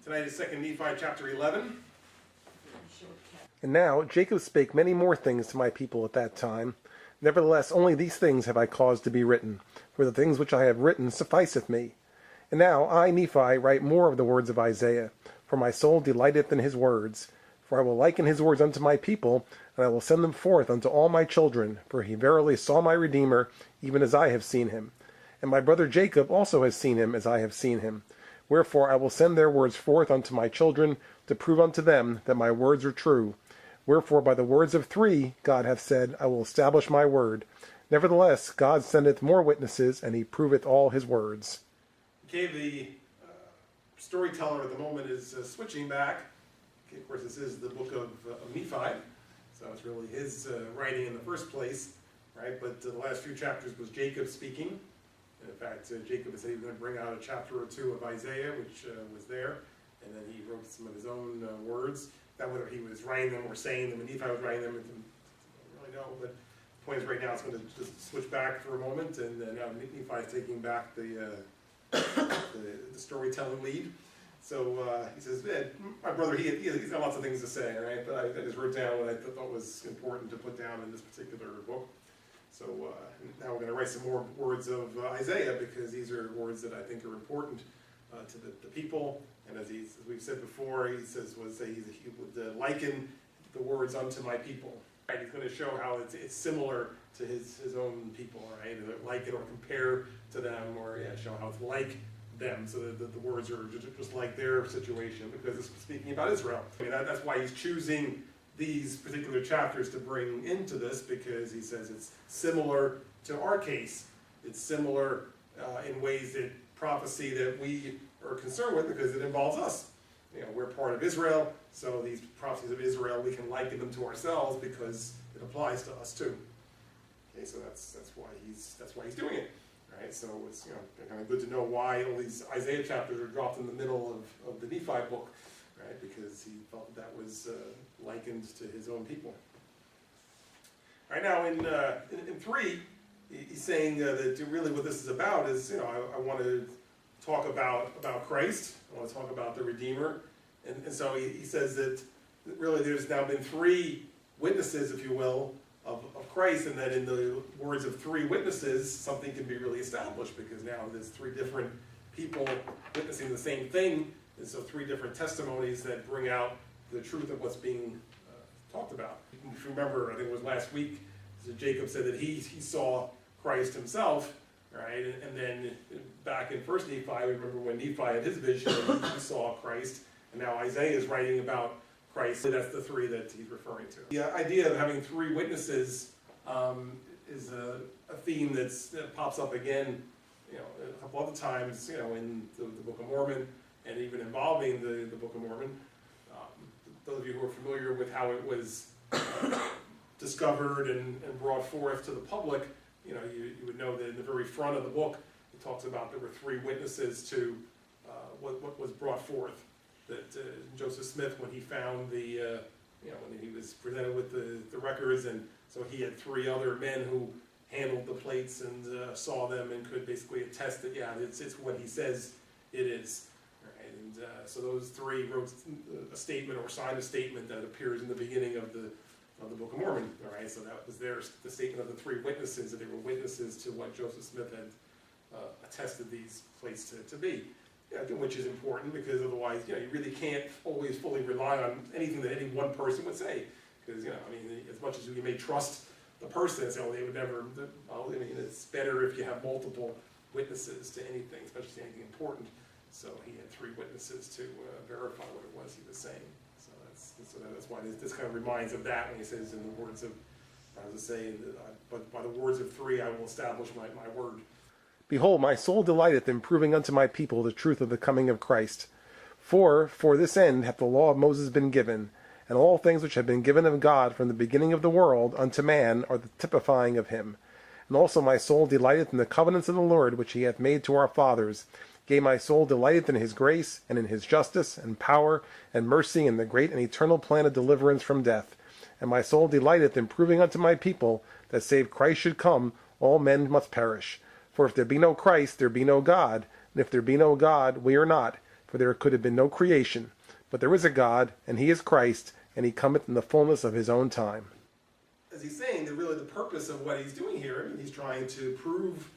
Tonight is 2 Nephi chapter 11. And now Jacob spake many more things to my people at that time. Nevertheless, only these things have I caused to be written, for the things which I have written sufficeth me. And now I, Nephi, write more of the words of Isaiah, for my soul delighteth in his words. For I will liken his words unto my people, and I will send them forth unto all my children, for he verily saw my Redeemer, even as I have seen him. And my brother Jacob also has seen him, as I have seen him. Wherefore I will send their words forth unto my children, to prove unto them that my words are true. Wherefore by the words of three God hath said, I will establish my word. Nevertheless God sendeth more witnesses, and he proveth all his words. Okay, the storyteller at the moment is switching back. Okay, of course, this is the book of Nephi, so it's really his writing in the first place, right? But the last few chapters was Jacob speaking. And in fact, Jacob said he was going to bring out a chapter or two of Isaiah, which was there, and then he wrote some of his own words. Not whether he was writing them or saying them, and Nephi was writing them, I don't really know, but the point is right now it's going to just switch back for a moment, and now Nephi is taking back the storytelling lead. So he says, my brother, he's got lots of things to say, right? But I just wrote down what I thought was important to put down in this particular book. So now we're going to write some more words of Isaiah, because these are words that I think are important to the people. And as we've said before, he would liken the words unto my people. Right? He's going to show how it's similar to his own people, right? Liken or compare to them, or show how it's like them, so that the words are just like their situation, because it's speaking about Israel. I mean, that's why he's choosing these particular chapters to bring into this, because he says it's similar to our case. It's similar in ways that prophecy that we are concerned with, because it involves us. You know, we're part of Israel, so these prophecies of Israel, we can liken them to ourselves because it applies to us too. Okay, so that's why he's doing it, right? So it's kind of good to know why all these Isaiah chapters are dropped in the middle of the Nephi book, right? Because he felt that was likened to his own people. Right now in 3, he's saying that really what this is about is, I want to talk about Christ. I want to talk about the Redeemer. And so he says that really there's now been 3 witnesses, if you will, of Christ, and that in the words of 3 witnesses, something can be really established, because now there's 3 different people witnessing the same thing, and so 3 different testimonies that bring out the truth of what's being talked about. If you remember, I think it was last week, Jacob said that he saw Christ himself, right? And then back in 1 Nephi, remember when Nephi had his vision, he saw Christ, and now Isaiah is writing about Christ. So that's the 3 that he's referring to. The idea of having 3 witnesses is a theme that pops up again, a couple other times, in the Book of Mormon, and even involving the Book of Mormon. Those of you who are familiar with how it was discovered and brought forth to the public, you would know that in the very front of the book, it talks about there were 3 witnesses to what was brought forth. That Joseph Smith, when he found when he was presented with the records, and so he had 3 other men who handled the plates and saw them and could basically attest that, it's what he says it is. Right? And so those 3 wrote a statement or signed a statement that appears in the beginning of the Book of Mormon. All right, so that was the statement of the 3 witnesses, that they were witnesses to what Joseph Smith had attested these plates to be. Which is important, because otherwise, you really can't always fully rely on anything that any one person would say. Because, as much as you may trust the person and say, they would never, it's better if you have multiple witnesses to anything, especially anything important. So he had 3 witnesses to verify what it was he was saying. So that's why this kind of reminds of that when he says in the words of, but by the words of 3 I will establish my word. Behold, my soul delighteth in proving unto my people the truth of the coming of Christ. For this end hath the law of Moses been given, and all things which have been given of God from the beginning of the world unto man are the typifying of him. And also my soul delighteth in the covenants of the Lord which he hath made to our fathers. Yea, my soul delighteth in his grace, and in his justice, and power, and mercy, and the great and eternal plan of deliverance from death. And my soul delighteth in proving unto my people that save Christ should come, all men must perish. For if there be no Christ, there be no God, and if there be no God, we are not. for there could have been no creation. But there is a God, and he is Christ, and he cometh in the fullness of his own time. As he's saying, that really the purpose of what he's doing here, I mean, he's trying to prove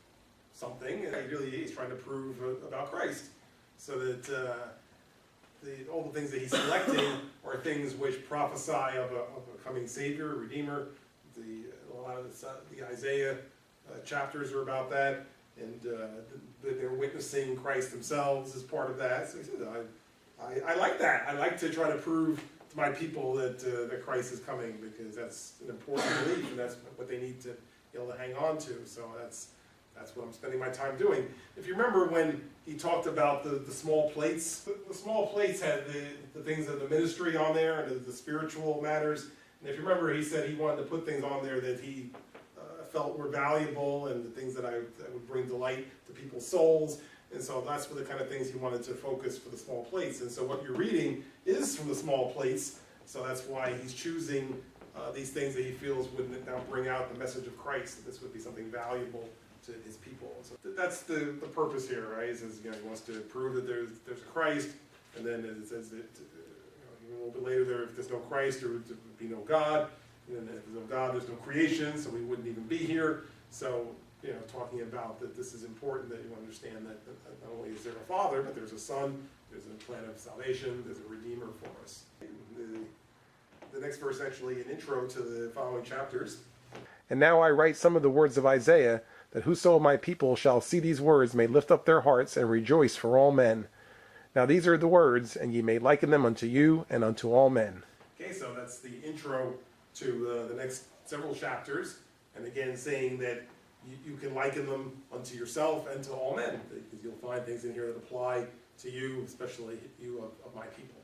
something, and he's trying to prove about Christ. So that all the things that he's selecting are things which prophesy of a coming Savior, Redeemer. A lot of the Isaiah chapters are about that, and they're witnessing Christ themselves as part of that. So he says, I like that. I like to try to prove to my people that Christ is coming, because that's an important belief, and that's what they need to be able to hang on to. So that's what I'm spending my time doing. If you remember when he talked about the small plates, the small plates had the things of the ministry on there and the spiritual matters. And if you remember, he said he wanted to put things on there that he felt were valuable and the things that would bring delight to people's souls. And so that's what the kind of things he wanted to focus for the small plates. And so what you're reading is from the small plates. So that's why he's choosing these things that he feels would now bring out the message of Christ, that this would be something valuable to his people. So that's the purpose here, right? He says, he wants to prove that there's a Christ, and then it says that a little bit later, if there's no Christ, there would be no God, and if there's no God, there's no creation, so we wouldn't even be here. So, talking about that this is important, that you understand that not only is there a Father, but there's a Son, there's a plan of salvation, there's a Redeemer for us. The next verse is actually an intro to the following chapters. And now I write some of the words of Isaiah, that whoso of my people shall see these words may lift up their hearts and rejoice for all men. Now these are the words, and ye may liken them unto you and unto all men. Okay, so that's the intro to the next several chapters, and again saying that you can liken them unto yourself and to all men, because you'll find things in here that apply to you, especially you of my people.